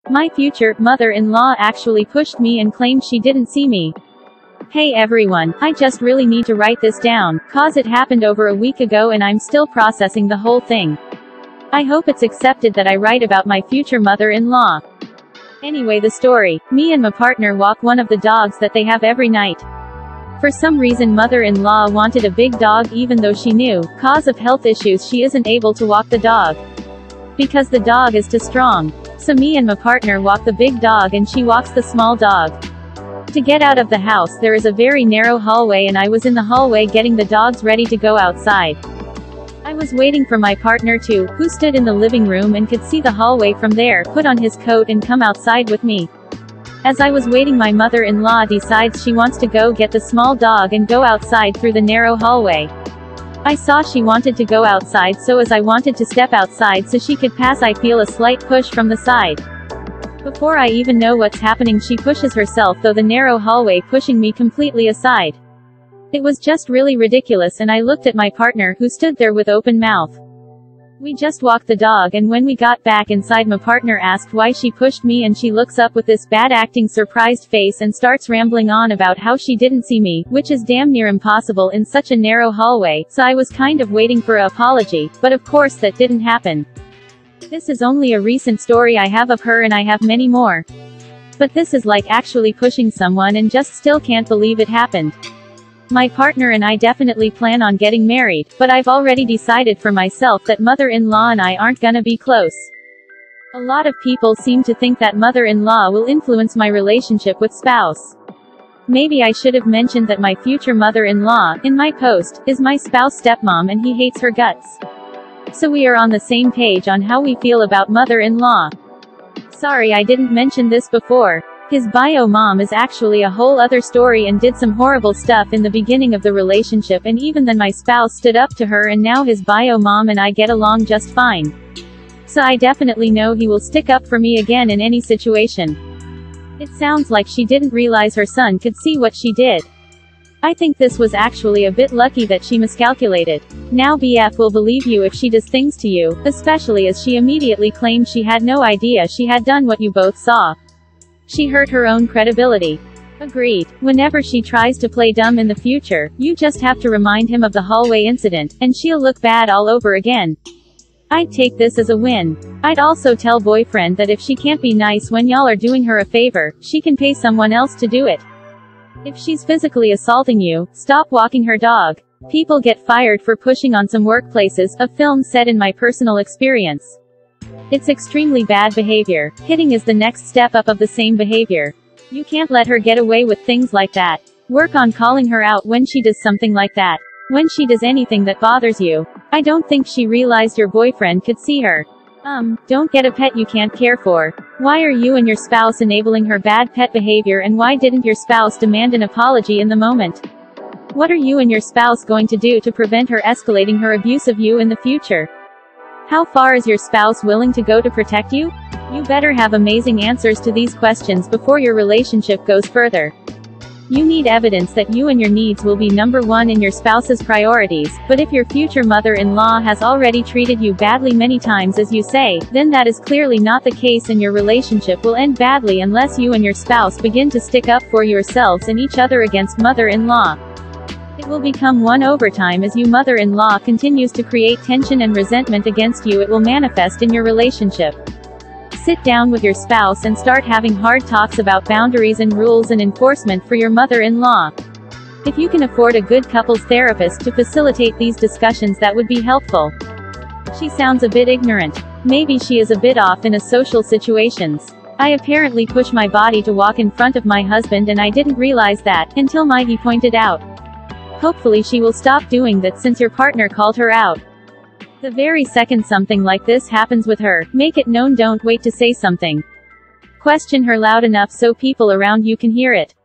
My future mother-in-law actually pushed me and claimed she didn't see me. Hey everyone, I just really need to write this down, cause it happened over a week ago and I'm still processing the whole thing. I hope it's accepted that I write about my future mother-in-law. Anyway, the story. Me and my partner walk one of the dogs that they have every night. For some reason mother-in-law wanted a big dog even though she knew, cause of health issues, she isn't able to walk the dog. Because the dog is too strong. So me and my partner walk the big dog and she walks the small dog. To get out of the house there is a very narrow hallway and I was in the hallway getting the dogs ready to go outside. I was waiting for my partner too, who stood in the living room and could see the hallway from there, put on his coat and come outside with me. As I was waiting my mother-in-law decides she wants to go get the small dog and go outside through the narrow hallway. I saw she wanted to go outside, so as I wanted to step outside so she could pass I feel a slight push from the side. Before I even know what's happening she pushes herself through the narrow hallway, pushing me completely aside. It was just really ridiculous and I looked at my partner who stood there with open mouth. We just walked the dog and when we got back inside my partner asked why she pushed me and she looks up with this bad acting surprised face and starts rambling on about how she didn't see me, which is damn near impossible in such a narrow hallway, so I was kind of waiting for an apology, but of course that didn't happen. This is only a recent story I have of her and I have many more. But this is like actually pushing someone and just still can't believe it happened. My partner and I definitely plan on getting married, but I've already decided for myself that mother-in-law and I aren't gonna be close. A lot of people seem to think that mother-in-law will influence my relationship with spouse. Maybe I should have mentioned that my future mother-in-law, in my post, is my spouse stepmom and he hates her guts. So we are on the same page on how we feel about mother-in-law. Sorry I didn't mention this before. His bio mom is actually a whole other story and did some horrible stuff in the beginning of the relationship, and even then my spouse stood up to her and now his bio mom and I get along just fine. So I definitely know he will stick up for me again in any situation. It sounds like she didn't realize her son could see what she did. I think this was actually a bit lucky that she miscalculated. Now BF will believe you if she does things to you, especially as she immediately claimed she had no idea she had done what you both saw. She hurt her own credibility. Agreed. Whenever she tries to play dumb in the future, you just have to remind him of the hallway incident, and she'll look bad all over again. I'd take this as a win. I'd also tell boyfriend that if she can't be nice when y'all are doing her a favor, she can pay someone else to do it. If she's physically assaulting you, stop walking her dog. People get fired for pushing on some workplaces, a film said in my personal experience. It's extremely bad behavior. Hitting is the next step up of the same behavior. You can't let her get away with things like that. Work on calling her out when she does something like that. When she does anything that bothers you. I don't think she realized your boyfriend could see her. Don't get a pet you can't care for. Why are you and your spouse enabling her bad pet behavior, and why didn't your spouse demand an apology in the moment? What are you and your spouse going to do to prevent her escalating her abuse of you in the future? How far is your spouse willing to go to protect you? You better have amazing answers to these questions before your relationship goes further. You need evidence that you and your needs will be number one in your spouse's priorities, but if your future mother-in-law has already treated you badly many times as you say, then that is clearly not the case and your relationship will end badly unless you and your spouse begin to stick up for yourselves and each other against mother-in-law. It will become one over time as your mother-in-law continues to create tension and resentment against you. It will manifest in your relationship. Sit down with your spouse and start having hard talks about boundaries and rules and enforcement for your mother-in-law. If you can afford a good couples therapist to facilitate these discussions, that would be helpful. She sounds a bit ignorant. Maybe she is a bit off in a social situations. I apparently push my body to walk in front of my husband and I didn't realize that, until he pointed out. Hopefully she will stop doing that since your partner called her out. The very second something like this happens with her, make it known, don't wait to say something. Question her loud enough so people around you can hear it.